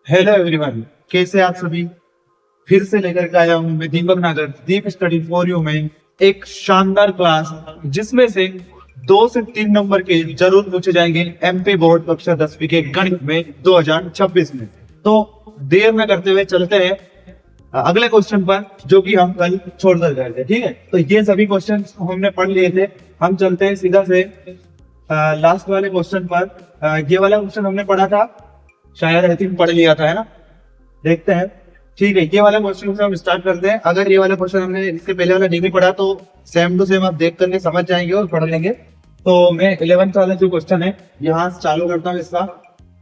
Hello everyone, कैसे आप सभी। फिर से लेकर के आया हूं मैं दीपक नागर दीप स्टडी फॉर यू में एक शानदार क्लास जिसमें से 2 से 3 नंबर के जरूर पूछे जाएंगे एमपी बोर्ड कक्षा 10वीं के गणित में 2026 में। तो देर न करते हुए चलते हैं अगले क्वेश्चन पर, जो कि हम कल छोड़कर गए थे। ठीक है, तो ये सभी क्वेश्चन हमने पढ़ लिए थे। हम चलते हैं सीधा से लास्ट वाले क्वेश्चन पर। ये वाला क्वेश्चन हमने पढ़ा था, शायद आई थिंक पढ़ लिया था, है ना। देखते हैं। ठीक है, ये वाला क्वेश्चन से हम स्टार्ट करते हैं। अगर ये वाला क्वेश्चन हमने इसके पहले वाला नहीं भी पढ़ा तो सेम टू सेम आप देख करके समझ जाएंगे और पढ़ लेंगे। तो मैं 11th वाला जो क्वेश्चन है यहाँ से चालू करता हूँ इसका।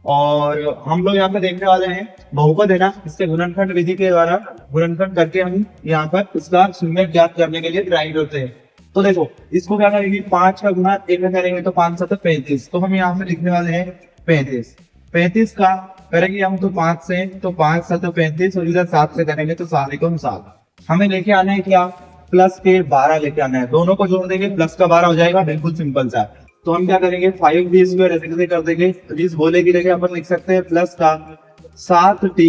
और हम लोग यहाँ पे देखने वाले हैं बहुपद है ना, इससे गुणनखंड विधि के द्वारा गुणनखंड करके हम यहाँ पर इसका शून्य ज्ञात करने के लिए ट्राई करते हैं। तो देखो इसको क्या करेंगे, 5 का गुणा 1 में करेंगे तो 5 7 35। तो हम यहाँ पे लिखने वाले हैं 35। 35 का करेंगे हम तो 5 से, तो 5 7 35 और इधर 7 से करेंगे तो 7 एकम 7। हमें लेके आना है क्या, प्लस के 12 लेके आना है। दोनों को जोड़ देंगे, प्लस का 12 हो जाएगा, बिल्कुल सिंपल सा। तो हम क्या करेंगे 5b² ऐसे कर देंगे। तो इस गोले की जगह अपन लिख सकते हैं प्लस का 7t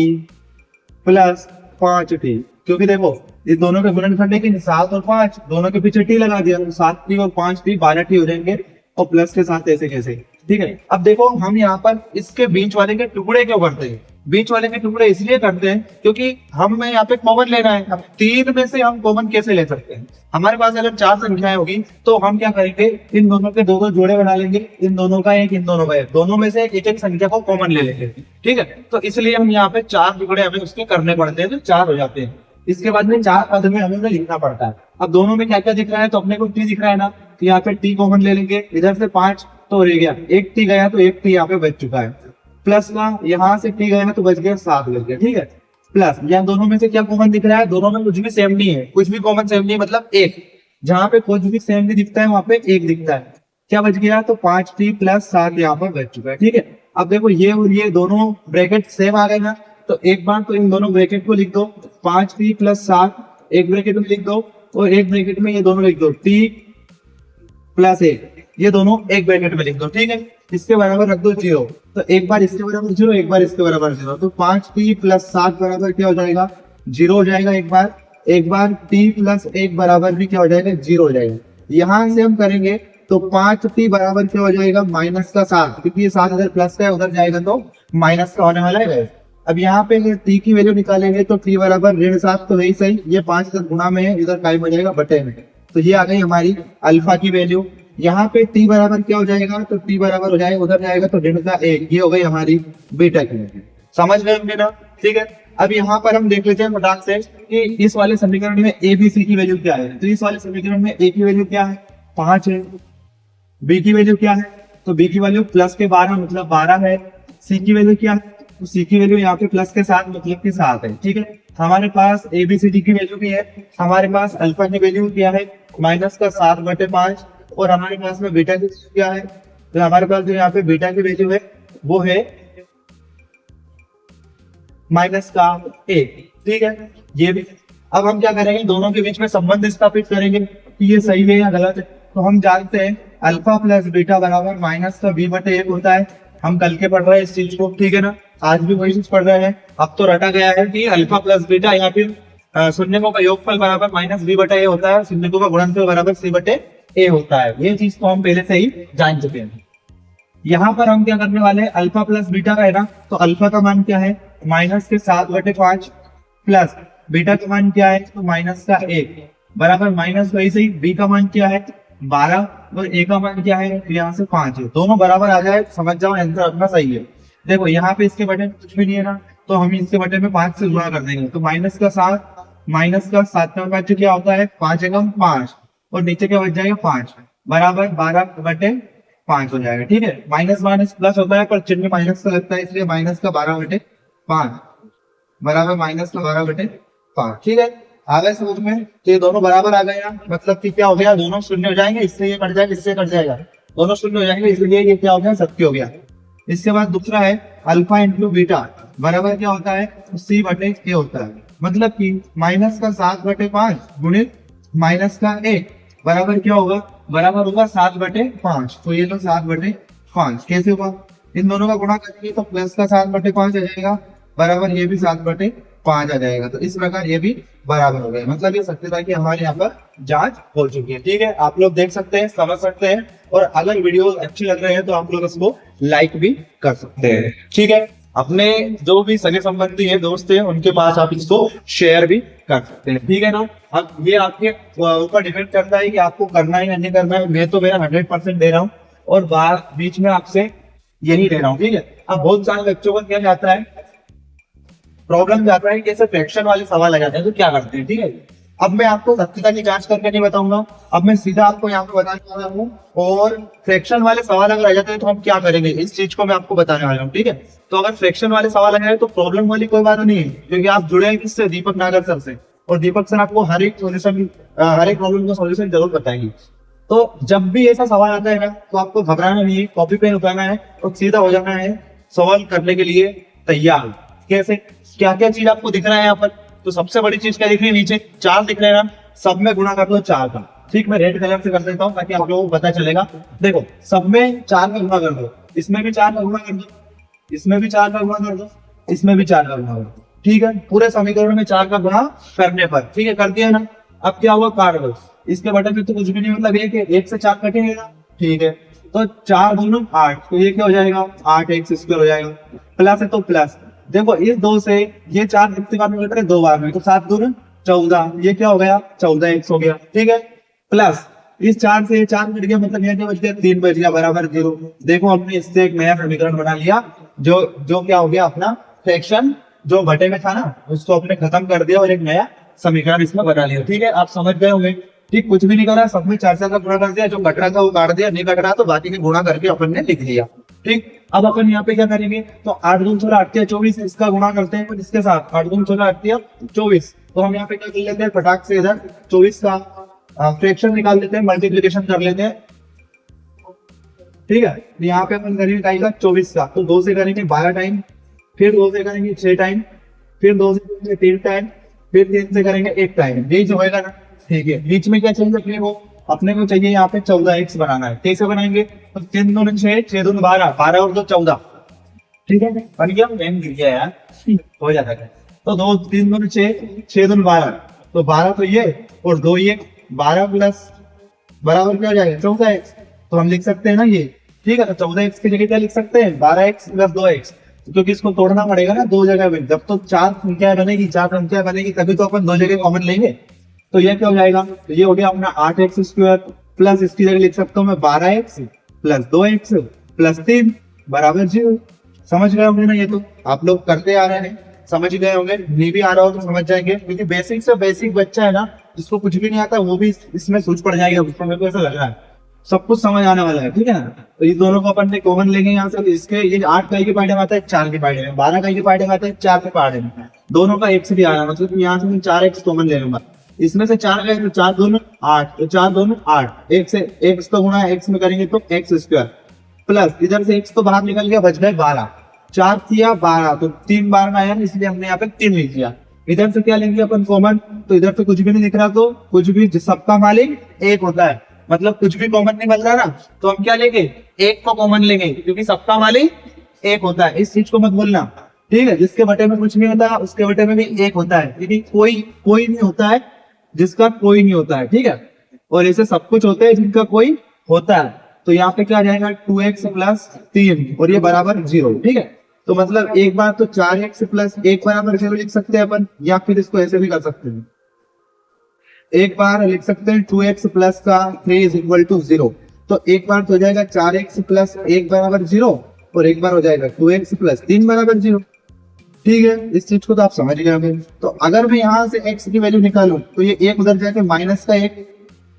प्लस 5t, क्योंकि देखो ये दोनों के गुणनखंड है कि 7 और 5, दोनों के पीछे t लगा दिया तो 7t और 5t 12t हो जाएंगे, और प्लस के साथ ऐसे कैसे। ठीक है, अब देखो हम यहाँ पर इसके बीच वाले के टुकड़े क्यों करते हैं। बीच वाले के टुकड़े इसलिए करते हैं क्योंकि हमें यहाँ पे कॉमन लेना है। अब 3 में से हम कॉमन कैसे ले सकते हैं। हमारे पास अगर 4 संख्याएं होगी तो हम क्या करेंगे, इन दोनों के दो जोड़े बना लेंगे, इन दोनों का एक, इन दोनों का एक, दोनों में से एक एक संख्या को कॉमन ले लेंगे। ठीक है, तो इसलिए हम यहाँ पे 4 टुकड़े हमें उसके करने पड़ते हैं, तो 4 हो जाते हैं। इसके बाद में 4 पद में हमें लिखना पड़ता है। अब दोनों में क्या क्या दिख रहा है, तो अपने को t दिख रहा है ना, तो यहाँ पे t कॉमन ले लेंगे। इधर से 5 तो रह गया, एक t गया तो एक t यहाँ पे बच चुका है। प्लस का यहाँ से t गया तो बच गया 7 बच गया। ठीक है, प्लस यहाँ दोनों में से क्या कॉमन दिख रहा है, दोनों में कुछ भी सेम नहीं है, कुछ भी कॉमन सेम नहीं, मतलब एक। जहाँ पे कुछ भी सेम नहीं दिखता है वहां पे एक दिखता है। क्या बच गया, तो 5t प्लस 7 यहाँ पर बच चुका है। ठीक है, अब देखो ये और ये दोनों ब्रैकेट सेम आ गए ना, तो एक बार तो इन दोनों ब्रैकेट को लिख दो, 5t प्लस 7 एक ब्रैकेट में लिख दो, और एक ब्रैकेट में ये दोनों लिख दो, t प्लस 1, ये दोनों एक ब्रैकेट में लिख दो। ठीक है, इसके बराबर रख दो 0, तो एक बार इसके बराबर 0, एक बार इसके बराबर 0, तो 5t प्लस 7 बराबर क्या हो जाएगा, 0 हो जाएगा। एक बार t प्लस 1 बराबर भी क्या हो जाएगा, 0 हो जाएगा। यहाँ से हम करेंगे तो 5t बराबर क्या हो जाएगा, माइनस का 7, क्योंकि ये 7 अगर प्लस का है उधर जाएगा तो माइनस का होने वाला है। अब यहाँ पे t की वैल्यू निकालेंगे तो t बराबर -7, तो वही सही, ये 5 इधर गुणा में है, इधर टाइम हो जाएगा बटे में, तो ये आ गई हमारी अल्फा की वैल्यू। यहाँ पे t बराबर क्या हो जाएगा, तो t बराबर हो जाएगा, उधर जाएगा तो -1, ये हो गई हमारी बीटा की वैल्यू। समझ गए होंगे ना। ठीक है, अब यहाँ पर हम देख लेते हैं फटाक से कि इस वाले समीकरण में a b c की वैल्यू क्या है। तो इस वाले समीकरण में a की वैल्यू क्या है, 5 है। b की वैल्यू क्या है, तो b की वैल्यू प्लस के 12 मतलब 12 है। c की वैल्यू क्या है, तो c की वैल्यू यहाँ पे प्लस के 7 मतलब के 7 है। ठीक है, हमारे पास a b c d की वैल्यू भी है। हमारे पास अल्फा की वैल्यू क्या है, माइनस का 7/5, और हमारे पास में बीटा की वैल्यू क्या है, तो हमारे पास जो यहाँ पे बीटा की वैल्यू है वो है माइनस का 1। ठीक है, ये भी। अब हम क्या करेंगे, दोनों के बीच में संबंध स्थापित करेंगे कि ये सही है या गलत है। तो हम जानते हैं अल्फा प्लस बीटा बराबर माइनस का b/1 होता है। हम कल के पढ़ रहे हैं इस चीज को, ठीक है ना, आज भी वही चीज पढ़ रहे हैं। अब तो रटा गया है कि अल्फा प्लस बीटा यहाँ पे शून्यकों का योगफल बराबर माइनस b/a होता है, शून्यकों का गुणनफल बराबर c/a होता है। ये चीज तो हम पहले से ही जान चुके हैं। यहाँ पर हम क्या करने वाले हैं, अल्फा प्लस बीटा का है ना, तो अल्फा का मान क्या है, माइनस के 7/5, प्लस बीटा का मान क्या है, तो माइनस का 1 बराबर माइनस वैसे ही बी का मान क्या है 12, और ए का मान क्या है, यहाँ से 5 है। दोनों बराबर आ जाए, समझ जाओ आंसर अपना सही है। देखो यहाँ पे इसके बटन कुछ भी नहीं है ना, तो हम इसके बटन में 5 से गुणा कर देंगे, तो माइनस का 7 का 5 क्या होता है, 5 एकम 5, और नीचे क्या बच जाएगा 5 बराबर 12/5 हो जाएगा। ठीक है, माइनस माइनस प्लस होता है पर चिन्ह माइनस का लगता है, इसलिए माइनस का 12/5 बराबर माइनस का 12/5। ठीक है, आ गए समझ में। तो ये दोनों बराबर आ गए ना, मतलब कि क्या हो गया, दोनों शून्य हो जाएंगे, इससे ये कट जाएगा, इससे कट जाएगा, दोनों शून्य हो जाएंगे, इसलिए ये क्या हो गया, सत्य हो गया। इसके बाद दूसरा है अल्फा इंटू बीटा बराबर क्या होता है, c/a होता है। मतलब कि माइनस का 7/5 गुणित माइनस का 1 बराबर क्या होगा, बराबर होगा 7/5। तो ये तो 7/5 कैसे होगा, इन दोनों का गुणा करेंगे तो प्लस का 7/5 आ जाएगा, बराबर ये भी 7/5 आ जाएगा। तो इस प्रकार ये भी बराबर हो गया। मतलब ये सत्यता की हमारे यहाँ पर जांच हो चुकी है। ठीक है, आप लोग देख सकते हैं, समझ सकते हैं, और अगर वीडियो अच्छी लग रहे हैं तो आप लोग इसको लाइक भी कर सकते हैं। ठीक है, अपने जो भी सगे संबंधी है, दोस्त है, उनके पास आप इसको शेयर भी कर सकते हैं। ठीक है ना। अब ये आपके ऊपर डिपेंड करता है कि आपको करना है या नहीं करना है। मैं तो मेरा 100% दे रहा हूँ और बाहर बीच में आपसे यही दे रहा हूँ। ठीक है, अब बहुत सारे बच्चों को क्या जाता है, प्रॉब्लम जाता है कि ऐसे फ्रैक्शन वाले सवाल आ जाते हैं तो क्या करते हैं। ठीक है, अब मैं आपको सत्यता की जांच करके नहीं बताऊंगा, अब मैं सीधा आपको यहाँ पे बताने वाला हूँ। और फ्रैक्शन वाले सवाल अगर आ जाते हैं तो हम क्या करेंगे, इस चीज को मैं आपको बताने वाला हूँ। ठीक है, तो अगर फ्रैक्शन वाले सवाल आ जाए तो प्रॉब्लम वाली कोई बात नहीं है, क्योंकि आप जुड़े हैं किससे, दीपक नागर सर से, और दीपक सर आपको हर एक सोल्यूशन, हर एक प्रॉब्लम का सोल्यूशन जरूर बताएंगे। तो जब भी ऐसा सवाल आता है ना, तो आपको घबराना नहीं है, कॉपी पेन उठाना है और सीधा हो जाना है सवाल करने के लिए तैयार। कैसे, क्या क्या चीज आपको दिख रहा है यहाँ पर, तो सबसे बड़ी चीज क्या दिख रही है, नीचे 4 दिख रहे हैं ना, सब में गुणा कर दो 4 का। ठीक, मैं रेड कलर से कर देता हूँ ताकि आप लोगों को पता चलेगा। देखो, सब में 4 का गुणा कर दो, इसमें भी 4 का गुणा कर दो, इसमें भी 4 का गुणा कर दो, इसमें भी 4 का गुणा कर दो। ठीक है, पूरे समीकरण में 4 का गुणा करने पर, ठीक है, कर दिया ना। अब क्या हुआ, काट दो, इसके बटन में तो कुछ भी नहीं, मतलब एक से 4 कटेगा। ठीक है, तो 4 दूनी 8, तो ये क्या हो जाएगा, 8x² हो जाएगा। प्लस है तो प्लस, देखो इस 2 से ये 4 कितनी बार में कट रहे, 2 बार में, तो 7 दूनी 14, ये क्या हो गया, 14x हो गया। ठीक है, प्लस इस 4 से ये 4 कट गया, मतलब ये क्या बच गया, 3 बच गया, बराबर 0। देखो हमने इससे एक नया समीकरण बना लिया, जो क्या हो गया, अपना फ्रैक्शन जो बटे में था ना, उसको अपने खत्म कर दिया और एक नया समीकरण इसमें बना लिया। ठीक है, आप समझ गए होंगे। ठीक, कुछ भी नहीं करा, सब में 4 का गुणा कर दिया, जो कट रहा था वो काट दिया, नहीं कट रहा तो बाकी के गुणा करके अपन ने लिख लिया। ठीक, अब अपन यहाँ पे क्या करेंगे, तो 8 दूनी 16 8 24, इसका गुणा करते हैं इसके साथ, 8 दूनी 16 8 24। तो हम यहाँ पे क्या कर लेते हैं, फटाक से इधर 24 का फ्रैक्शन निकाल लेते हैं, मल्टीप्लीकेशन कर लेते हैं। ठीक है, यहाँ पे अपन करेंगे टाइम का 24 का, तो 2 से करेंगे 12 टाइम, फिर 2 से करेंगे 6 टाइम, फिर 2 से करेंगे 3 टाइम, फिर 3 से करेंगे 1 टाइम, यही जो होगा ना। ठीक है, बीच में क्या चाहिए अपने को चाहिए यहाँ पे 14x बनाना है। कैसे बनाएंगे, तो 3 दूनी 6, 6 दूनी 12, 12 और 2 14। ठीक है, बन गया, पेन गिर गया यार, हो जाता है। तो 2 3 दूनी 6, 6 दूनी 12, तो 12 तो ये और 2 ये, 12 प्लस बराबर क्या हो जाएगा, 14x। तो हम लिख सकते हैं ना ये। ठीक है, तो 14x की जगह क्या लिख सकते हैं, 12x प्लस 2x, क्योंकि इसको तोड़ना पड़ेगा ना 2 जगह में, जब तो 4 संख्या बनेगी, 4 संख्या बनेगी, तभी तो अपन 2 जगह कॉमन लेंगे। तो ये क्या हो जाएगा, तो ये हो गया अपना 8x² प्लस इसकी जगह लिख सकता हूँ मैं 12x प्लस 2x प्लस 3 बराबर 0। समझ गए होंगे ना, ये तो आप लोग करते आ रहे हैं, समझ गए होंगे। नहीं भी आ रहा हो तो समझ जाएंगे, क्योंकि बेसिक से बेसिक बच्चा है ना, जिसको कुछ भी नहीं आता वो भी इसमें सोच पड़ जाएगा, उसको मेरे को ऐसा लग रहा है सब कुछ समझ आने वाला है। ठीक है ना, तो ये दोनों को अपन ने कॉमन लेंगे यहाँ से। इसके ये 8 का ही पार्ट में आता है, 4 के पार्ट में, 12 का ही पार्ट में आता है, 4 के पार्ट में, दोनों का x भी आ रहा है, मतलब यहाँ से 4x कॉमन ले लूंगा। इसमें से 4 का 4 दूनी 8, तो 4 दूनी 8, एक से x का गुणा x में करेंगे तो x² प्लस इधर से x तो बाहर निकल गया, बच गए 12, 4 किया 12, तो 3 बार में आया, इसलिए हमने यहाँ पे 3 लिख दिया। इधर से क्या लेंगे अपन कॉमन, तो इधर से कुछ भी नहीं दिख रहा, तो कुछ भी, सबका मालिक एक होता है, मतलब कुछ भी कॉमन नहीं बन रहा ना, तो हम क्या लेंगे, एक को कॉमन लेंगे, क्योंकि सबका मालिक एक होता है। इस चीज को मत भूलना। ठीक है, जिसके बटे में कुछ नहीं होता उसके बटे में भी एक होता है, क्योंकि कोई नहीं होता है जिसका कोई नहीं होता है। ठीक है, और ऐसे सब कुछ होते हैं जिनका कोई होता है। तो यहाँ पे क्या आ जाएगा, 2x प्लस 3 और ये बराबर 0। ठीक है, तो मतलब एक बार तो 4x प्लस 1 बराबर 0 लिख सकते हैं अपन, या फिर इसको ऐसे भी कर सकते हैं, एक बार लिख सकते हैं 2x प्लस का 3 इज इक्वल टू 0। तो एक बार तो हो जाएगा 4x प्लस 1 बराबर 0, और एक बार हो जाएगा 2x प्लस 3 बराबर 0। ठीक है, इस चीज को तो आप समझ गए होंगे। तो अगर मैं यहाँ से x की वैल्यू निकालूं, तो ये 1 उधर जाके माइनस का 1,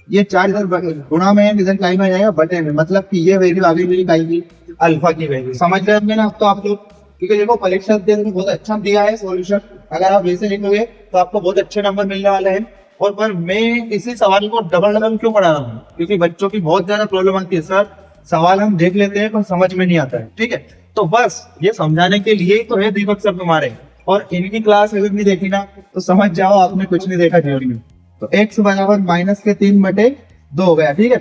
ये 4 इधर गुणा में, इधर काय में जाएगा बटे में, मतलब कि ये वैल्यू आ गई मेरी काय की, अल्फा की वैल्यू। समझ गए होंगे ना अब तो आप लोग, क्योंकि देखो परीक्षा बहुत अच्छा दिया है सॉल्यूशन, अगर आप वैसे लिखोगे तो आपको बहुत अच्छे नंबर मिलने वाले हैं। और पर मैं इसी सवाल को डबल क्यों पढ़ा रहा हूँ, क्योंकि बच्चों की बहुत ज्यादा प्रॉब्लम आती है, सर सवाल हम देख लेते हैं पर समझ में नहीं आता है। ठीक है, तो बस ये समझाने के लिए ही तो है दीपक सर तुम्हारे, और इनकी क्लास अगर नहीं देखी ना तो समझ जाओ आपने कुछ नहीं देखा थ्योरी में। तो x बराबर माइनस के 3/2 हो गया। ठीक है,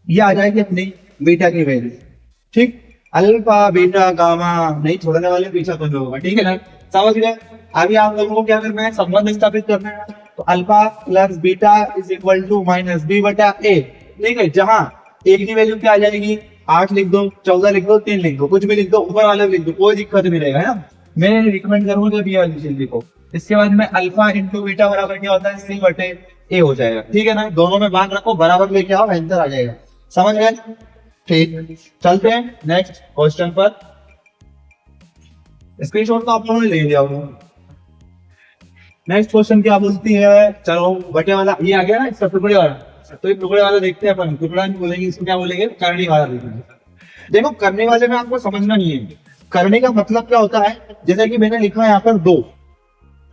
ये आ जाएगी अपनी बीटा की वैल्यू। ठीक, अल्फा बीटा गामा नहीं छोड़ने वाले पीछा तो जो होगा, ठीक है ना, समझ गए। अभी आप लोगों को क्या करना है, संबंध स्थापित करना है। तो alpha plus beta is equal to minus B बटा ए, ठीक है, जहां ए की वैल्यू क्या आ जाएगी, 8 लिख दो, 14 लिख दो, 3 लिख दो, कुछ भी लिख दो, ऊपर वाला लिख दो, कोई दिक्कत नहीं रहेगा, है ना। मैं रिकमेंड करूंगा जब ये वाली चीज लिखो। इसके बाद में अल्फा इंटू बीटा बराबर क्या होता है, सी बटे ए हो जाएगा, ठीक है ना। दोनों में मान रखो, बराबर लेके आओ, आंसर आ जाएगा, समझ गए। ठीक, चलते हैं नेक्स्ट क्वेश्चन पर। स्क्रीनशॉट तो आप लोगों ने ले लिया होगा। नेक्स्ट क्वेश्चन क्या बोलती है, चलो बटे वाला ये आ गया ना, इसका टुकड़े वाला। तो ये टुकड़े वाला देखते हैं अपन, टुकड़ा नहीं बोलेंगे इसको, क्या बोलेंगे, करने वाला देखेंगे। देखो करने वाले में आपको समझना नहीं है, करने का मतलब क्या होता है। जैसे कि मैंने लिखा है यहाँ पर 2,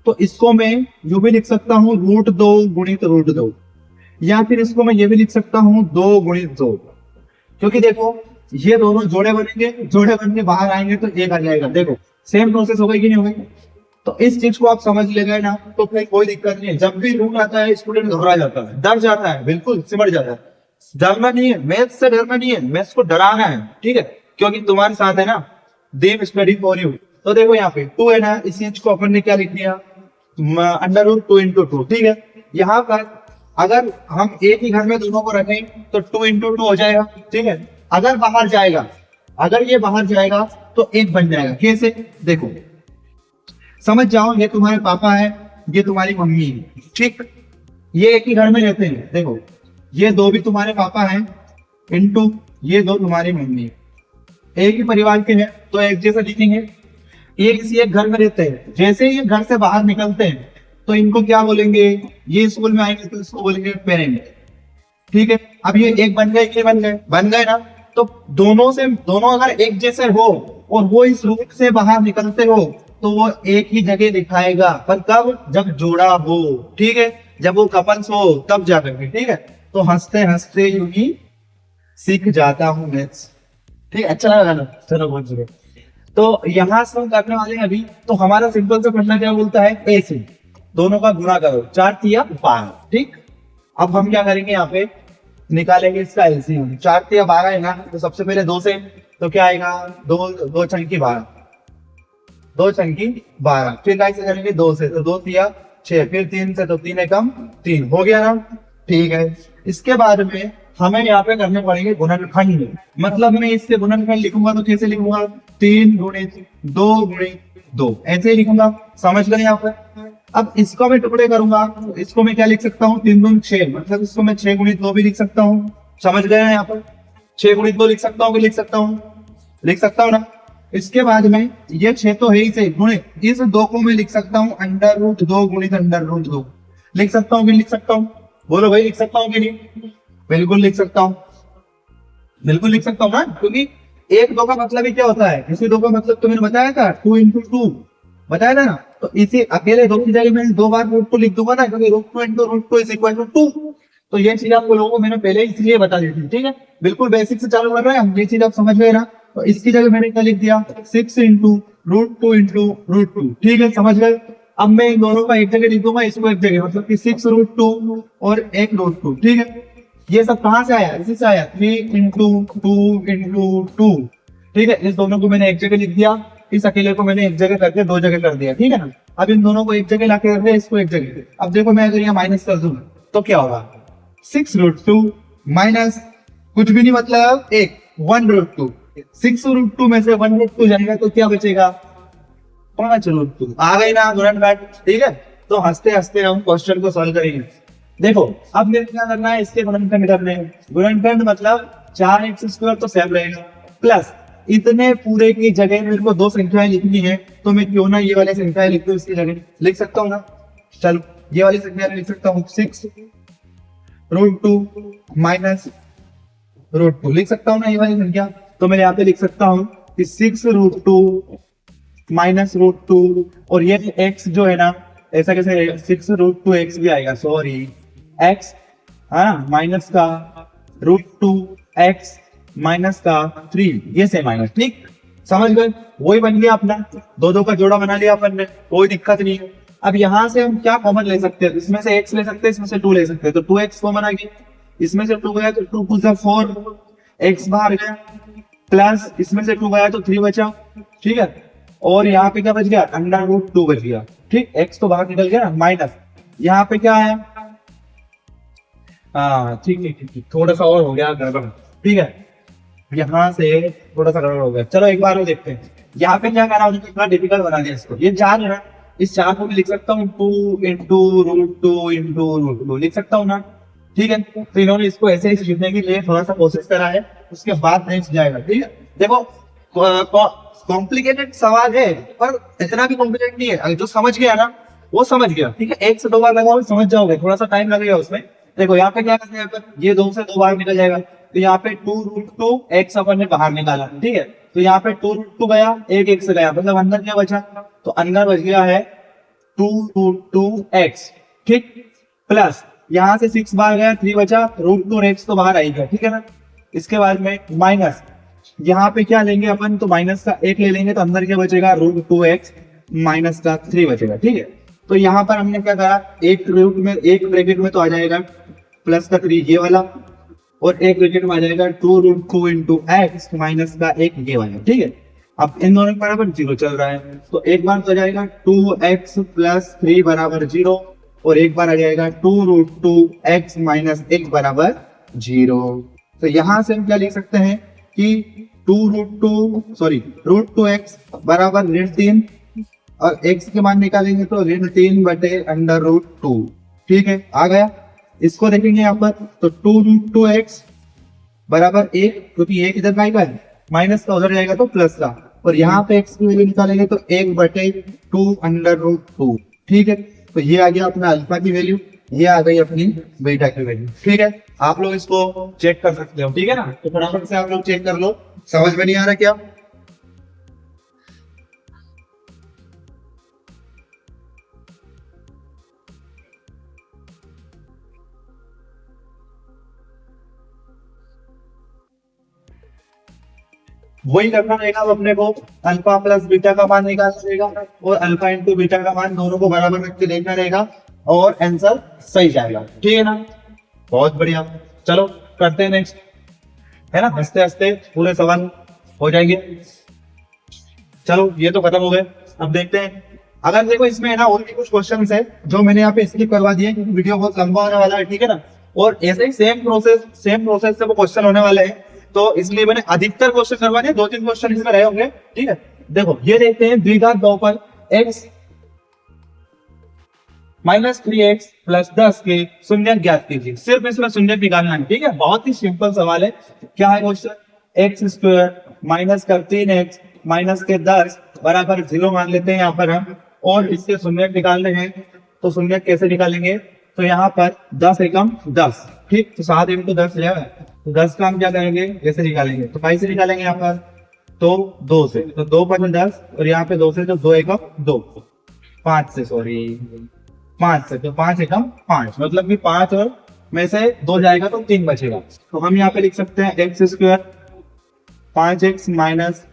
तो इसको मैं यूं भी लिख सकता हूँ √2 गुणित √2, या फिर इसको मैं ये भी लिख सकता हूँ 2 गुणित 2, क्योंकि देखो ये दोनों जोड़े बनेंगे, जोड़े बन के बाहर आएंगे तो एक आ जाएगा। देखो सेम प्रोसेस हो गई कि नहीं हो गई। तो इस चीज को आप समझ ले गए ना, तो फिर कोई दिक्कत नहीं है। जब भी रूट आता है स्टूडेंट घबरा जाता है, डर जाता है, बिल्कुल सिमट जाता है। डरना नहीं है, मैथ्स से डरना नहीं है, मैथ्स को डराना है, ठीक है, क्योंकि तुम्हारे साथ है ना, डीप स्टडी फॉर यू। तो देखो यहाँ पे 2 है ना, इस चीज को अपन ने क्या लिख दिया, √2 × 2, ठीक है। यहाँ पर अगर हम एक ही घर में दोनों को रखें तो 2 × 2 हो जाएगा, ठीक है। अगर बाहर जाएगा, अगर ये बाहर जाएगा तो 1 बन जाएगा। कैसे, देखो समझ जाओ, ये तुम्हारे पापा है, ये तुम्हारी मम्मी है, ठीक, ये एक ही घर में रहते हैं। देखो ये 2 भी तुम्हारे पापा हैं, इनटू ये 2 तुम्हारी मम्मी है, एक ही परिवार के हैं, तो एक जैसे लिखेंगे। ये किसी एक घर में रहते हैं, जैसे ही ये घर से बाहर निकलते हैं तो इनको क्या बोलेंगे, ये स्कूल में आएंगे तो इसको बोलेंगे पेरेंट, ठीक है। अब ये एक बन गए, बन गए ना। तो दोनों अगर एक जैसे हो और वो इस रूप से बाहर निकलते हो तो वो एक ही जगह दिखाएगा, पर कब, जब जोड़ा हो, ठीक है, जब वो कपल्स हो तब जाकर के, ठीक है। तो हंसते हंसते यूं ही सीख जाता हूँ मैथ्स, ठीक है, अच्छा लगा ना, चलो बहुत जरूर। तो यहाँ से हम करने वाले हैं अभी। तो हमारा सिंपल से पढ़ना क्या बोलता है, ए से दोनों का गुणा करो, 4 × 3 = 12, ठीक। अब हम क्या करेंगे, यहाँ पे निकालेंगे इसका एलसीएम। 4 × 3 = 12 है ना, तो सबसे पहले 2 से, तो क्या आएगा, 2 छंकी 12, 2 छंकी 12। फिर कैसे करेंगे, 2 से, तो 2 × 3 = 6, फिर 3 से, तो 3 एकम 3 हो गया ना, ठीक है। इसके बाद में हमें यहाँ पे करने पड़ेंगे गुणनखंड। मतलब मैं इससे गुणनखंड लिखूंगा तो कैसे लिखूंगा, 3 × 2 × 2 ऐसे ही लिखूंगा, समझ गए यहाँ पे। अब इसको मैं टुकड़े करूंगा, तो इसको मैं क्या लिख सकता हूँ, 3 × 6, मतलब इसको मैं 6 × 2 भी लिख सकता हूँ, समझ गए यहाँ पर। 6 × 2 लिख सकता हूँ कि लिख सकता हूँ ना। इसके बाद में ये 6 तो है ही से, गुणित इस 2 को मैं लिख सकता हूँ √2 गुणित √2, लिख सकता हूँ कि लिख सकता हूँ, बोलो भाई लिख सकता हूँ कि नहीं, बिल्कुल लिख सकता हूँ, बिल्कुल लिख सकता हूँ ना, क्योंकि 1 2 का मतलब ही क्या होता है, इसी 2 का मतलब तो मैंने बताया था, 2 × 2 बताया था ना। तो इसी अकेले 2 की जगह मैं 2 बार √2 लिख दूंगा ना, क्योंकि √2 × √2 = 2। तो ये चीज आपको लोगों को मैंने पहले इसलिए बता दी थी, ठीक है, बिल्कुल बेसिक से चालू कर रहे हैं, ये चीज आप समझ गए ना। तो इसकी जगह मैंने क्या लिख दिया, 6 × √2 × √2, ठीक है, समझ गए। अब मैं इन दोनों का एक जगह लिख दूंगा, इसको एक जगह, मतलब कि 6 √2 और 1 √2, ठीक है। ये सब कहां से आया, इसी से आया, 3 × 2 × 2, ठीक है। इस दोनों को मैंने एक जगह लिख दिया, इस अकेले को मैंने एक जगह करके 2 जगह कर दिया, ठीक है ना। अब इन दोनों को एक जगह लाके रख दिया, इसको एक जगह। अब देखो मैं अगर यहाँ माइनस कर दूं तो क्या होगा, 6 √2 माइनस कुछ भी नहीं, मतलब 1 √2, 6 √2 में से 1 √2 जाएगा तो क्या बचेगा, 5 √2। आ गई ना गुणनखंड, ठीक है। तो हंसते हंसते हम क्वेश्चन को सॉल्व करेंगे। देखो अब मेरे क्या करना है, इसके गुणनखंड करने हैं। गुणनखंड मतलब 4x² तो सेम रहेगा, प्लस इतने पूरे की जगह मेरे को 2 संख्याएं लिखनी है, तो मैं क्यों ना ये वाली संख्याएं लिख दूं, इसकी जगह लिख सकता हूँ ना। चलो ये वाली संख्या लिख सकता हूँ, 6 √2 माइनस √2 लिख सकता हूँ ना ये वाली संख्या। तो मैं यहाँ पे लिख सकता हूँ कि 6 √2 माइनस √2, और ये x जो है ना, ऐसा कैसे 6 √2 x भी आएगा, सॉरी x, हाँ, माइनस का √2 x माइनस का 3, ये से माइनस, ठीक, समझ गए। वही बन गया अपना, 2 का जोड़ा बना लिया अपन ने, कोई दिक्कत नहीं है। अब यहाँ से हम क्या कॉमन ले सकते हैं, इसमें से x ले सकते हैं, इसमें से 2 ले सकते हैं, तो 2x कॉमन आ गया, इसमें से 2 गया तो 2 × 4, x बाहर गया, प्लस इसमें से 2 गया तो 3 बचा, ठीक है। और यहाँ पे क्या बच गया, अंडर रूट 2 बच गया, ठीक। x तो बाहर निकल गया, माइनस यहाँ पे क्या आया, हाँ ठीक ठीक ठीक, थोड़ा सा और हो गया गड़बड़, ठीक है। यहाँ से थोड़ा सा गड़बड़ हो गया। चलो एक बार वो देखते हैं यहाँ पे क्या करना, इतना डिफिकल्ट बना दिया इसको। ये 4 है ना, इस 4 को भी लिख सकता हूँ 2 इंटू रूट 2 इंटू रूट 2 लिख सकता हूँ ना, ठीक है। तो इन्होंने इसको ऐसे ही लिखने के लिए थोड़ा सा कोशिश करा है, उसके बाद नेक्स्ट जाएगा, ठीक है। देखो कॉम्प्लिकेटेड सवाल है पर इतना भी कॉम्प्लिकेटेड नहीं है, जो समझ गया ना वो समझ गया, ठीक है। 1 से 2 बार लगाओ समझ जाओगे, थोड़ा सा टाइम लगेगा उसमें। देखो यहाँ पे क्या करते हैं, ये 2 से 2 बार निकल जाएगा, तो यहाँ पे 2 रूट 2 x अपन ने बाहर निकाला, ठीक है। तो यहाँ पे 2 रूट 2 गया, 1 x गया, मतलब अंदर क्या बचा, तो अंदर बच गया है 2 रूट 2 x, ठीक। प्लस यहाँ से 6 बाहर गया, 3 बचा, रूट 2 x तो बाहर आएगा, ठीक है ना। इसके बाद में माइनस, यहाँ पे क्या लेंगे अपन, तो माइनस का 1 ले लेंगे, तो अंदर क्या बचेगा, रूट 2x माइनस का 3 बचेगा, ठीक है। तो यहाँ पर हमने क्या करा, एक रूट में, एक ब्रैकेट में तो आ जाएगा प्लस का 3 ये वाला, और एक ब्रैकेट में आ जाएगा 2 रूट 2 इंटू एक्स माइनस का 1 ये वाला, ठीक है। अब इन दोनों के बराबर 0 चल रहा है, तो एक बार तो आ जाएगा 2x प्लस 3 बराबर 0, और एक बार आ जाएगा 2 रूट 2 x माइनस 1 बराबर 0। तो यहाँ से हम क्या लिख सकते हैं कि रूट 2x बराबर ऋण 3, और x के मान निकालेंगे तो ऋण 3 बटे अंडर रूट 2, ठीक है, आ गया। इसको देखेंगे यहाँ पर, तो 2 रूट 2x बराबर 1, क्योंकि 1 इधर का है, माइनस का उधर जाएगा तो प्लस का, और यहाँ पे x की वैल्यू निकालेंगे तो 1 बटे 2 अंडर रूट 2, ठीक है। तो ये आ गया अपना अल्फा की वैल्यू, ये आ गई अपनी बीटा की वैल्यू, ठीक है। आप लोग इसको चेक कर सकते हो, ठीक है ना। तो फटाफट से आप लोग चेक कर लो, समझ में नहीं आ रहा क्या। वही करना रहेगा अब अपने को, अल्फा प्लस बीटा का मान निकालना रहेगा, और अल्फा इंटू बीटा का मान दोनों को बराबर रख के देखना रहेगा, और आंसर सही जाएगा, ठीक है ना। बहुत बढ़िया, चलो करते हैं नेक्स्ट, है ना। हंसते हंसते पूरे सवाल हो जाएंगे। चलो ये तो खत्म हो गए, अब देखते हैं। अगर देखो इसमें है ना और भी कुछ क्वेश्चंस है जो मैंने यहाँ पे स्किप करवा दिए, क्योंकि वीडियो बहुत लंबा होने वाला है, ठीक है ना। और ऐसे ही सेम प्रोसेस से वो क्वेश्चन होने वाले हैं, तो इसलिए मैंने अधिकतर क्वेश्चन करवा दिए, 2-3 क्वेश्चन इसमें रहे होंगे, ठीक है। देखो ये देखते हैं, द्विघात बहुपद x माइनस 3x प्लस 10 के शून्य ज्ञात कीजिए। सिर्फ इसमें शून्य निकालना है, ठीक है, बहुत ही सिंपल सवाल है। क्या है क्वेश्चन, एक्स स्क्वायर माइनस कर 3x माइनस के 10 बराबर 0 मान लेते हैं यहाँ पर हम, और इसके शून्य निकालने हैं, तो शून्य कैसे निकालेंगे, तो यहाँ पर 10 एकम 10, ठीक। तो 7 इंटू 10 है, तो 10 का हम क्या करेंगे, ऐसे निकालेंगे, तो कैसे निकालेंगे यहाँ पर, तो 2 से, तो 2 5 10, और यहाँ पे 2 से, तो 2 एकम 2, 5 से, सॉरी 5 से, तो 5 एकम 5, मतलब कि 5 और में से 2 जाएगा तो 3 बचेगा। तो हम यहाँ पे लिख सकते हैं x square 5x minus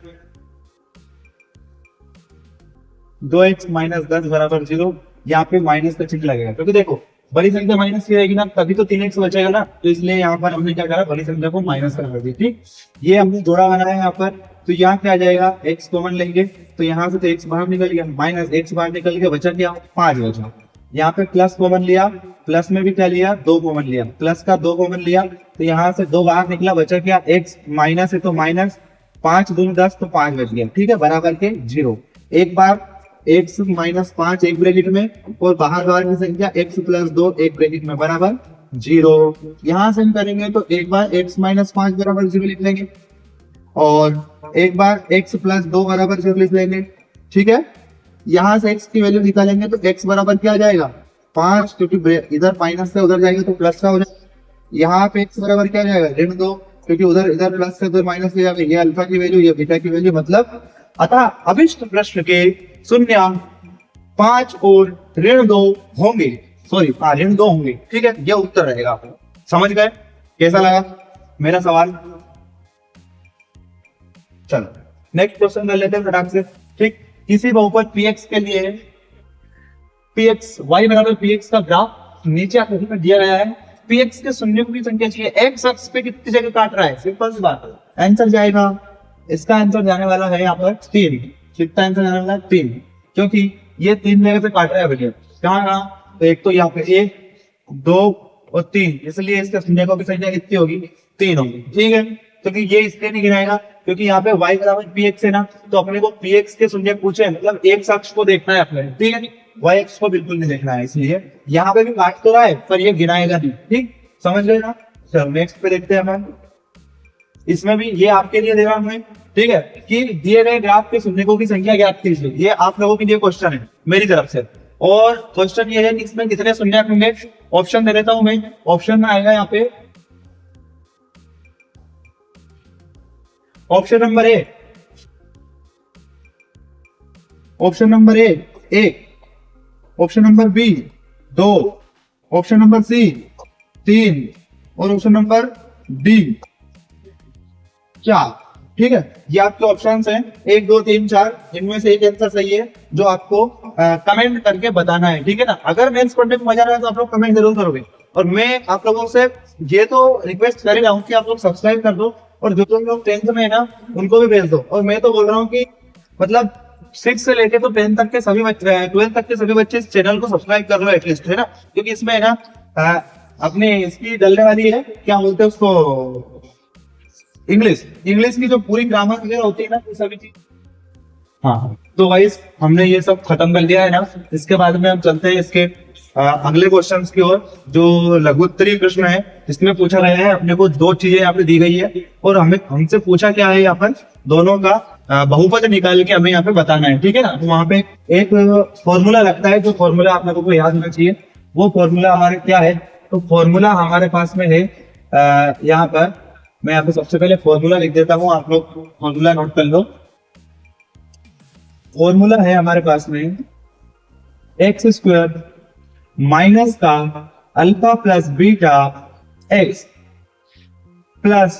2x minus 10 बराबर 0। यहाँ पे माइनस का चिन्ह लगेगा, क्योंकि देखो बड़ी संख्या माइनस की रहेगी ना, तभी तो 3x बचेगा ना, तो इसलिए यहाँ पर हमने क्या करा, बड़ी संख्या को माइनस कर दी, ठीक। ये हमने जोड़ा बनाया यहाँ पर, तो यहाँ क्या आ जाएगा, x कॉमन लेंगे, तो यहाँ से तो x बाहर निकल गया, माइनस x बाहर निकल गया, बचा क्या, 5 बचा। यहाँ पे प्लस कॉमन लिया, प्लस में भी क्या लिया, 2 कॉमन लिया, प्लस का 2 कॉमन लिया, तो यहाँ से 2 बाहर निकला, बचा क्या, x माइनस है तो माइनस, 5 दूनी 10 तो 5 बच गया, ठीक है, बराबर के 0। एक बार x माइनस 5 एक ब्रैकेट में, और बाहर की संख्या x प्लस 2 एक ब्रैकेट में बराबर 0। यहाँ से हम करेंगे तो एक बार x माइनस 5 बराबर 0 लिख लेंगे, और एक बार x प्लस 2 बराबर 0 लिख लेंगे, ठीक है। यहाँ से x की वैल्यू निकालेंगे तो x बराबर क्या आ जाएगा, 5, क्योंकि इधर माइनस से उधर जाएगा तो प्लस का हो जाएगा। यहाँ पे x बराबर क्या आ जाएगा, ऋण 2, क्योंकि उधर इधर प्लस से उधर माइनस हो जाएगा। ये अल्फा की वैल्यू, ये बीटा की वैल्यू, मतलब अतः अभिष्ट प्रश्न के शून्य 5 और ऋण 2 होंगे, सॉरी ऋण 2 होंगे, ठीक है, ये उत्तर रहेगा। समझ गए, कैसा लगा मेरा सवाल। चलो नेक्स्ट क्वेश्चन कर लेते हैं फटाक से, ठीक। किसी बहुपद px के लिए px y बराबर px का ग्राफ नीचे आकृति में दिया गया है। px के शून्य की संख्या चाहिए, x अक्ष पे कितनी जगह काट रहा है, सिंपल सी बात है, आंसर जाएगा इसका आंसर जाने वाला है यहाँ पर 3। कितना आंसर जाने वाला है? 3, क्योंकि ये 3 जगह से काट रहा है भैया। कहाँ कहाँ? तो एक तो यहाँ पे 1, 2 और 3, इसलिए इसके शून्य की संख्या कितनी होगी? 3 होगी। ठीक है, क्योंकि ये इसलिए नहीं गिनाएगा क्योंकि यहाँ पे y बराबर px है ना, तो अपने को px के शून्य पूछे, मतलब एक अक्ष को देखना है अपने। ठीक है, y अक्ष को बिल्कुल नहीं देखना है, इसलिए यहाँ पे भी काट तो रहा है पर ये गिनाएगा नहीं। ठीक, समझ गए ना? चलो नेक्स्ट पे देखते हैं हम। इसमें भी ये आपके लिए दे रहा हूं, ठीक है, कि दिए गए ग्राफ के शून्यकों की संख्या ज्ञात कीजिए। ये आप लोगों के लिए क्वेश्चन है मेरी तरफ से। और क्वेश्चन ये है कि इसमें कितने शून्यक होंगे। ऑप्शन दे देता हूं मैं। ऑप्शन में आएगा यहाँ पे option number A, option number A 1, option number B 2, option number C 3 और ऑप्शन नंबर डी 4। ठीक है, ये आपके ऑप्शंस हैं 1 2 3 4। इनमें से एक आंसर सही है जो आपको कमेंट करके बताना है। ठीक है ना? अगर मेंस पढ़ने में मजा आ रहा है तो आप लोग कमेंट जरूर करोगे। और मैं आप लोगों से ये तो रिक्वेस्ट कर ही रहा हूँ कि आप लोग सब्सक्राइब कर दो, और जो लोग 10th में है ना उनको भी भेज दो। और मैं तो बोल रहा हूँ कि मतलब 6 से लेके तो 10 तक के सभी बच्चे, 12 तक के सभी बच्चे इस चैनल को सब्सक्राइब कर लो एटलीस्ट, है ना? क्योंकि इसमें है ना अपने इसकी डलने वाली है, क्या बोलते हैं उसको, इंग्लिश की जो पूरी ग्रामर वगैरह होती है ना, वो सभी चीज। हाँ, तो गाइस हमने ये सब खत्म कर दिया है ना। इसके बाद में हम चलते हैं इसके अगले क्वेश्चंस की ओर, जो लघुत्तरीय प्रश्न है। इसमें पूछा गया है अपने को 2 चीजें यहाँ पे दी गई है, और हमें हमसे पूछा क्या है यहाँ पर, दोनों का बहुपद निकाल के हमें यहाँ पे बताना है। ठीक है ना? तो वहां पे एक फॉर्मूला लगता है, जो फॉर्मूला आप लोगों को याद होना चाहिए। वो फॉर्मूला हमारे क्या है? तो फॉर्मूला हमारे पास में है यहाँ पर, मैं यहाँ पे सबसे पहले फॉर्मूला लिख देता हूँ, आप लोग फॉर्मूला नोट कर लो। फॉर्मूला है हमारे पास में x² माइनस का alpha plus beta x plus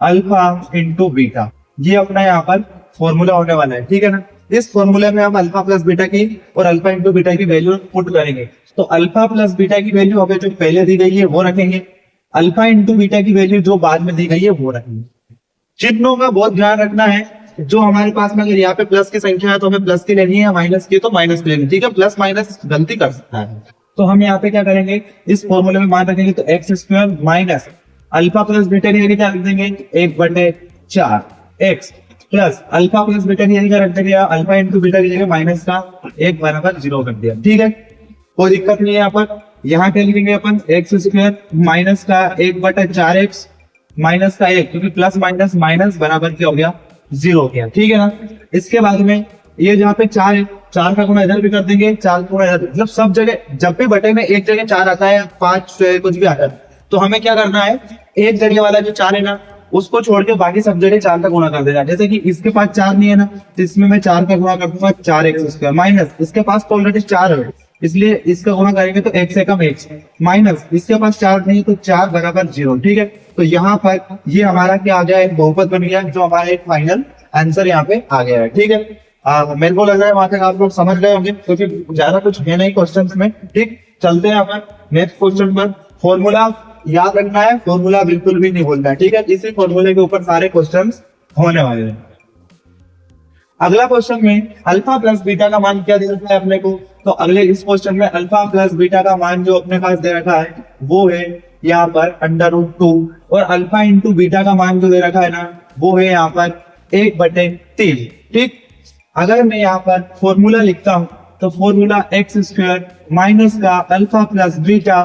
alpha into beta. ये अपना यहाँ पर फॉर्मूला होने वाला है। ठीक है ना? इस फॉर्मूले में हम अल्फा प्लस बीटा की और अल्फा इंटू बीटा की वैल्यू पुट करेंगे। तो अल्फा प्लस बीटा की वैल्यू हमें जो पहले दी गई है वो रखेंगे, अल्फा इंटू बीटा की वैल्यू जो बाद में दी गई है वो रखेंगे। चिन्हों का बहुत ध्यान रखना है। जो हमारे पास में अगर यहाँ पे प्लस की संख्या है तो हमें प्लस की लेनी है, माइनस की तो माइनस की लेनी। ठीक है, प्लस माइनस गलती कर सकता है। तो हम यहाँ पे क्या करेंगे, इस फॉर्मूले में मान रखेंगे, तो x² minus alpha plus beta की जगह क्या रख देंगे, 1/4 x plus alpha plus beta की जगह रख देंगे अल्फा इंटू बीटा की जगह माइनस का 1 बराबर 0 कर दिया। ठीक है, कोई दिक्कत नहीं है। यहाँ पर यहाँ क्या लिखेंगे अपन, x² माइनस का 1/4x माइनस का 1, क्योंकि प्लस माइनस माइनस बराबर क्या हो गया, 0 हो गया। ठीक है ना? इसके बाद में ये जहाँ पे 4 है, 4 का गुणा इधर भी कर देंगे, 4 का गुणा इधर, मतलब सब जगह जब भी बटे में एक जगह 4 आता है, 5 कुछ भी आता है, तो हमें क्या करना है, एक जगह वाला जो 4 है ना उसको छोड़ के बाकी सब जगह 4 का गुणा कर देना। जैसे कि इसके पास 4 नहीं है ना, तो इसमें मैं 4 का गुणा कर दूंगा, 4x² माइनस इसके पास तो ऑलरेडी 4 है, इसलिए इसका गुणा करेंगे तो x से कम x माइनस इसके पास 4 नहीं तो 4 बराबर 0। ठीक है, तो यहाँ पर ये हमारा क्या आ गया, एक बहुपद बन गया, जो हमारा एक फाइनल आंसर यहाँ पे आ गया है। ठीक है, मेरे को लग रहा है वहां तक आप लोग समझ गए होंगे, क्योंकि ज्यादा कुछ है नहीं क्वेश्चंस में। ठीक, चलते हैं अपन नेक्स्ट क्वेश्चन पर। फॉर्मूला याद रखना है, फॉर्मूला बिल्कुल भी नहीं भूलना है। ठीक है, इसी फॉर्मूले के ऊपर सारे क्वेश्चंस होने वाले हैं। अगला क्वेश्चन में अल्फा प्लस बीटा का मान क्या दे रखा है अपने को, तो अगले इस क्वेश्चन में अल्फा प्लस बीटा का मान जो अपने पास दे रखा है वो है यहाँ पर √2, और अल्फा इंटू बीटा का मान जो दे रखा है ना वो है यहाँ पर 1/3। ठीक, अगर मैं यहाँ पर फॉर्मूला लिखता हूं तो फॉर्मूला x² माइनस का अल्फा प्लस बीटा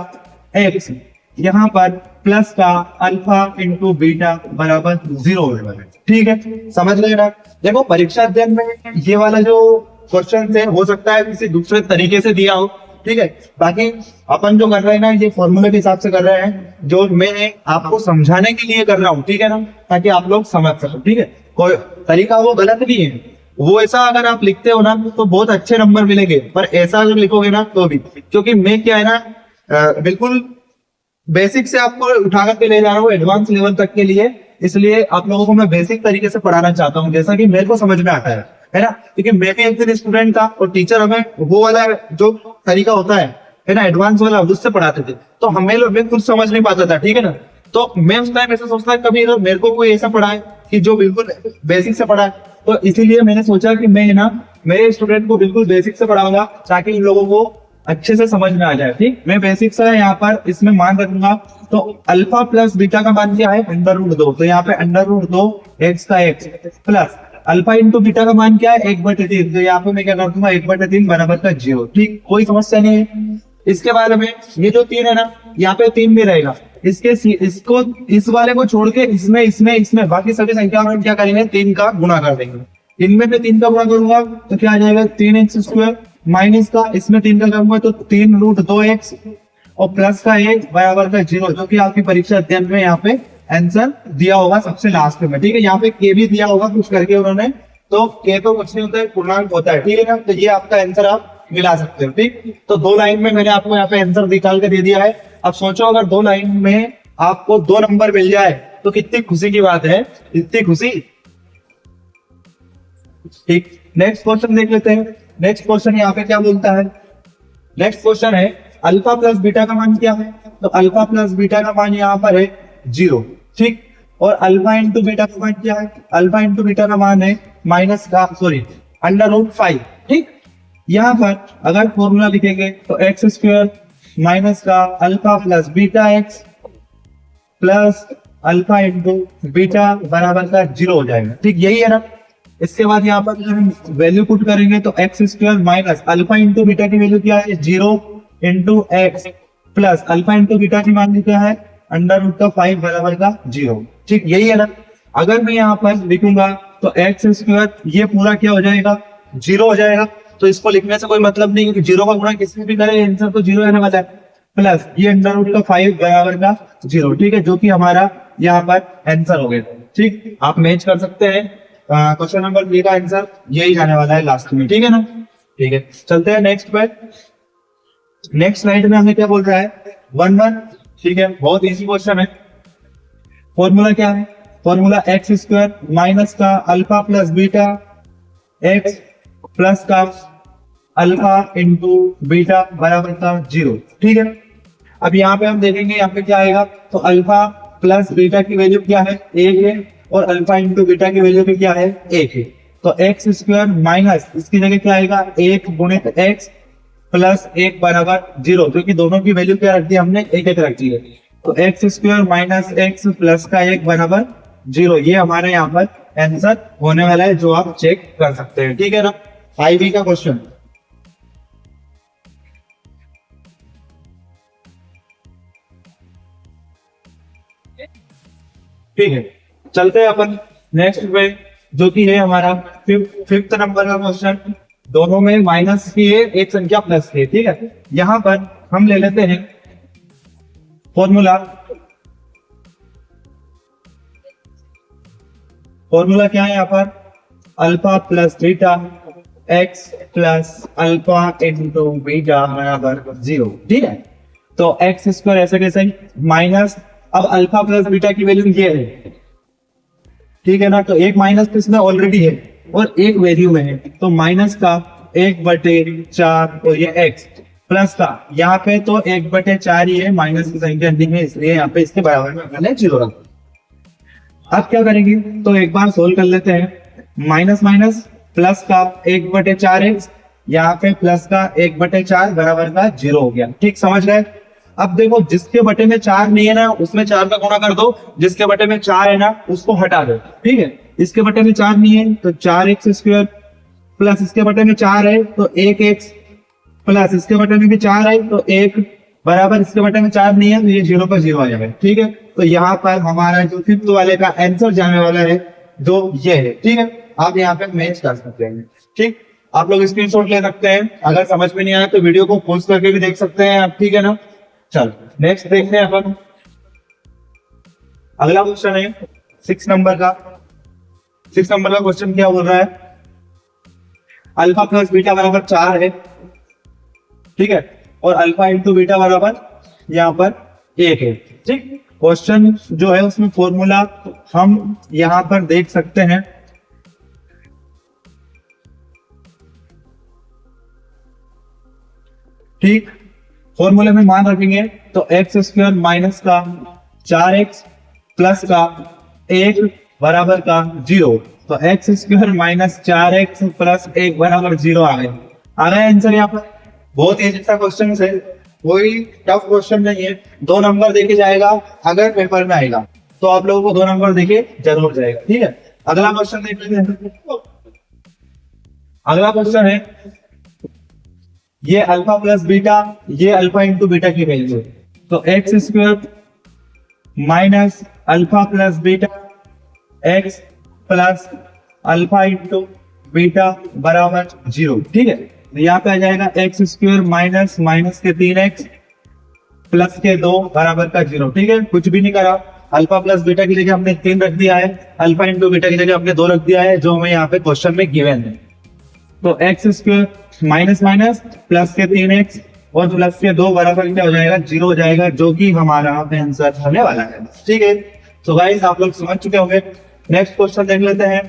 x, यहाँ पर प्लस का अल्फा इंटू बीटा बराबर 0 होगा। ठीक है, समझ गए ना? देखो परीक्षा अध्ययन में ये वाला जो क्वेश्चन है हो सकता है किसी दूसरे तरीके से दिया हो। ठीक है, बाकी अपन जो कर रहे हैं ना ये फॉर्मूले के हिसाब से कर रहे हैं, जो मैं आपको समझाने के लिए कर रहा हूँ। ठीक है ना, ताकि आप लोग समझ सको। ठीक है, कोई तरीका वो गलत नहीं है, वो ऐसा अगर आप लिखते हो ना तो बहुत अच्छे नंबर मिलेंगे, पर ऐसा अगर लिखोगे ना तो भी, क्योंकि मैं क्या है ना बिल्कुल बेसिक से आपको उठा करके ले जा रहा हूँ एडवांस लेवल तक के लिए, इसलिए आप लोगों को मैं बेसिक तरीके से पढ़ाना चाहता हूँ, जैसा कि मेरे को समझ में आता है ना? क्योंकि मैं भी एक दिन स्टूडेंट था और टीचर हमें वो वाला जो तरीका होता है ना एडवांस वाला, उससे पढ़ाते थे, तो हमें लोग कुछ समझ नहीं पाता था। ठीक है ना, तो मैं उस टाइम ऐसा सोचता कभी अगर मेरे को कोई ऐसा पढ़ाए कि जो बिल्कुल बेसिक से पढ़ाए, तो इसीलिए मैंने सोचा कि मैं ना मेरे स्टूडेंट को बिल्कुल बेसिक से पढ़ाऊंगा ताकि इन लोगों को अच्छे से समझ में आ जाए। ठीक, मैं बेसिक से यहाँ पर इसमें मान रखूंगा। तो अल्फा प्लस बीटा का मान क्या है, √2। तो यहाँ पे √2 एक्स का x plus alpha into beta का मान क्या है, 1/3। तो यहाँ पे मैं क्या कर दूंगा, 1/3 बराबर का 0। ठीक, कोई समस्या नहीं है। इसके बाद में ये जो 3 है ना, यहाँ पे 3 भी रहेगा। इसको इस वाले को छोड़ के इसमें इसमें इसमें बाकी सभी संख्या में क्या करेंगे, 3 का गुणा कर देंगे। इनमें से 3 का गुणा करूंगा तो क्या आ जाएगा, 3x² माइनस का इसमें 3 का करूंगा तो 3√2x और प्लस का 1 बराबर का 0, जो कि आपकी परीक्षा अध्ययन में यहाँ पे आंसर दिया होगा सबसे लास्ट में। ठीक है, यहाँ पे के भी दिया होगा कुछ करके उन्होंने, तो के तो कुछ नहीं होता है, पूर्णांक होता है। ठीक है ना, तो ये आपका आंसर आप मिला सकते हो। ठीक, तो 2 लाइन में मैंने आपको यहाँ पे आंसर निकाल के दे दिया है। अब सोचो अगर 2 लाइन में आपको 2 नंबर मिल जाए तो कितनी खुशी की बात है, इतनी खुशी। ठीक, नेक्स्ट क्वेश्चन देख लेते हैं। नेक्स्ट क्वेश्चन यहाँ पे क्या बोलता है, नेक्स्ट क्वेश्चन है अल्फा प्लस बीटा का मान क्या है। तो अल्फा प्लस बीटा का मान यहाँ पर है 0। ठीक, और अल्फा इंटू बीटा का मान क्या है, अल्फा इंटू बीटा का मान है √5। ठीक, यहाँ पर अगर फॉर्मूला लिखेंगे तो x² माइनस का alpha plus beta x plus alpha into beta बराबर का 0 हो जाएगा। ठीक, यही है ना। इसके बाद यहाँ पर जब हम वैल्यू पुट करेंगे तो x² minus alpha into beta की वैल्यू क्या है, 0 into x plus alpha into beta की वैल्यू क्या है, √5 बराबर का 0। ठीक, यही है ना। अगर मैं यहाँ पर लिखूंगा तो x² ये पूरा क्या हो जाएगा, 0 हो जाएगा। तो इसको लिखने से कोई मतलब नहीं, क्योंकि 0 का गुणा किसी भी करे आंसर तो 0 आने वाला है। प्लस ये √5 बराबर का 0। ठीक है, जो कि हमारा यहाँ पर आंसर हो गया। ठीक, आप मैच कर सकते हैं। क्वेश्चन नंबर 3 का आंसर यही जाने वाला है लास्ट में। ठीक है ना। ठीक है, चलते हैं नेक्स्ट पे। नेक्स्ट स्लाइड में हमें क्या बोल रहा है, 1 ठीक है, बहुत इजी क्वेश्चन है। फॉर्मूला क्या है, फॉर्मूला x² माइनस का alpha plus beta x plus का अल्फा इंटू बीटा बराबर का 0। ठीक है, अब यहाँ पे हम देखेंगे यहाँ पे क्या आएगा, तो अल्फा प्लस बीटा की वैल्यू क्या है, 1 है, और अल्फा इंटू बीटा की वैल्यू भी क्या है, 1 है। तो x² माइनस इसकी जगह क्या आएगा, 1 गुणित x प्लस 1 बराबर 0, जो कि दोनों की वैल्यू क्या रख दी हमने, 1 रख दी है। तो x² माइनस एक्स प्लस का 1 बराबर 0, ये हमारे यहाँ पर आंसर होने वाला है, जो आप चेक कर सकते हैं। ठीक है ना, 5B का क्वेश्चन। ठीक है, चलते हैं अपन नेक्स्ट पे, जो कि है हमारा 5th नंबर का क्वेश्चन। दोनों में माइनस की है, एक संख्या प्लस की है। ठीक है, यहां पर हम ले लेते हैं फॉर्मूला। फॉर्मूला क्या है यहाँ पर, alpha plus beta x plus alpha into beta बराबर 0। ठीक है, तो x² ऐसे कैसे माइनस, अब अल्फा प्लस बीटा की वैल्यू ये है। ठीक है ना, तो एक माइनस तो इसमें ऑलरेडी है और एक वैल्यू में है, तो माइनस का 1/4 और ये x प्लस का यहाँ पे तो 1/4 ही है, माइनस की संख्या नहीं है, इसलिए यहाँ पे इसके बराबर में मैंने 0 रखा। अब क्या करेंगे, तो एक बार सोल्व कर लेते हैं। माइनस माइनस प्लस का 1/4 है, यहाँ पे प्लस का 1/4 बराबर का 0 हो गया। ठीक, समझ गए। अब देखो, जिसके बटे में 4 नहीं है ना, उसमें 4 का गुणा कर दो, जिसके बटे में 4 है ना उसको हटा दो। ठीक है, इसके बटे में 4 नहीं है तो 4x² प्लस इसके बटे में 4 है तो 1x प्लस इसके बटे में भी 4 है तो 1 बराबर इसके बटे में 4 नहीं है तो ये 0 पर 0 आ जाएगा। ठीक है, तो यहाँ पर हमारा जो 5th वाले का आंसर जाने वाला है जो ये है। ठीक है, आप यहाँ पे मैच कर सकते हैं। ठीक, आप लोग स्क्रीनशॉट ले सकते हैं, अगर समझ में नहीं आया तो वीडियो को पॉज करके भी देख सकते हैं आप। ठीक है ना, चलो नेक्स्ट देखते हैं अपन। अगला क्वेश्चन है 6 नंबर का। 6 नंबर का क्वेश्चन क्या बोल रहा है, अल्फा प्लस बीटा बराबर 4 है। ठीक है, और अल्फा इंटू बीटा बराबर यहाँ पर 1 है। ठीक, क्वेश्चन जो है उसमें फॉर्मूला हम यहाँ पर देख सकते हैं। ठीक, फॉर्मूले में मान रखेंगे तो x² माइनस का 4x प्लस का 1 बराबर का 0। तो x square minus 4x plus 1 बराबर 0 आ गया आंसर यहाँ पर। बहुत इजी सा क्वेश्चन है, कोई टफ क्वेश्चन नहीं है। 2 नंबर देके जाएगा अगर पेपर में आएगा तो आप लोगों को 2 नंबर देके जरूर जाएगा, ठीक है। अगला क्वेश्चन देख लेते हैं। अगला क्वेश्चन है, ये अल्फा प्लस बीटा, ये अल्फा इंटू बीटा की वैल्यू है। तो x square minus alpha plus beta x plus alpha into beta बराबर 0, ठीक है। तो यहाँ पे आ जाएगा एक्स स्क्वायर माइनस माइनस के 3x प्लस के 2 बराबर का 0, ठीक है। कुछ भी नहीं करा, अल्फा प्लस बीटा की जगह हमने 3 रख दिया है, अल्फा इंटू बीटा की जगह हमने 2 रख दिया है, जो हमें यहाँ पे क्वेश्चन में गिवन है। तो x square minus minus plus के 3x और प्लस के 2 बराबर क्या हो जाएगा, 0 हो जाएगा, जो कि हमारा आंसर होने वाला है, ठीक है। तो गाइस आप लोग समझ चुके होंगे। नेक्स्ट क्वेश्चन देख लेते हैं।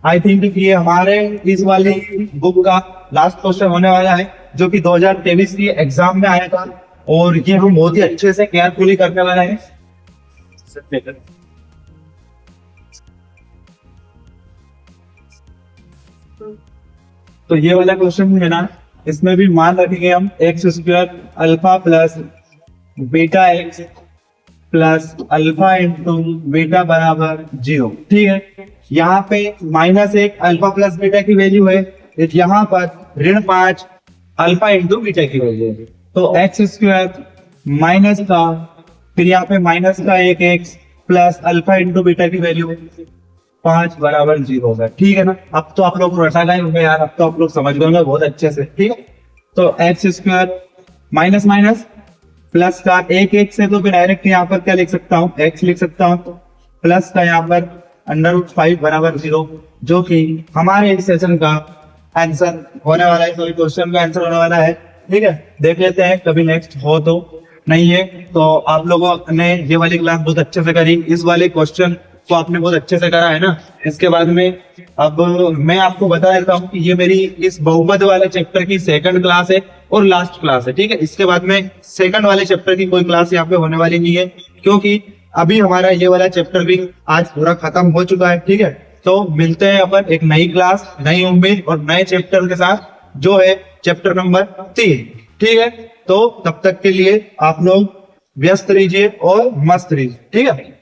आई थिंक ये हमारे इस वाली बुक का लास्ट क्वेश्चन होने वाला है, जो कि 2023 की एग्जाम में आया था, और ये हम बहुत ही अच्छे से केयरफुली करने वाला है। तो ये वाला क्वेश्चन है ना, इसमें भी मान रखेंगे हम x square alpha plus beta x plus alpha into beta बराबर 0, ठीक है। यहाँ पे -1 अल्फा प्लस बीटा की वैल्यू है, यहाँ पर -5 अल्फा इंटू बीटा की वैल्यू है। तो एक्स स्क्वायर माइनस का, फिर यहाँ पे माइनस का 1x plus alpha into beta की वैल्यू 5 बराबर 0 होगा, ठीक है ना। अब तो आप लोग रटा गए होंगे यार, अब तो आप लोग समझ गए होंगे बहुत अच्छे से, ठीक है। तो x square minus minus plus का 1x है, तो फिर डायरेक्ट यहाँ पर क्या लिख सकता हूँ, x लिख सकता हूँ, प्लस का यहाँ पर √5 बराबर 0, जो कि हमारे इस सेशन का आंसर होने वाला है, तो क्वेश्चन का आंसर होने वाला है, ठीक है। देख लेते हैं, कभी नेक्स्ट हो तो, नहीं है तो आप लोगों ने ये वाली क्लास बहुत अच्छे से करी, इस वाले क्वेश्चन तो आपने बहुत अच्छे से करा है ना। इसके बाद में अब मैं आपको बता देता हूँ कि ये मेरी इस बहुपद वाले चैप्टर की सेकंड क्लास है और लास्ट क्लास है, ठीक है। इसके बाद में सेकंड वाले चैप्टर की कोई क्लास यहाँ पे होने वाली नहीं है, क्योंकि अभी हमारा ये वाला चैप्टर भी आज पूरा खत्म हो चुका है, ठीक है। तो मिलते हैं अपन एक नई क्लास, नई उम्मीद और नए चैप्टर के साथ, जो है चैप्टर नंबर 3, ठीक है। तो तब तक के लिए आप लोग व्यस्त रहिए और मस्त रहिए, ठीक है।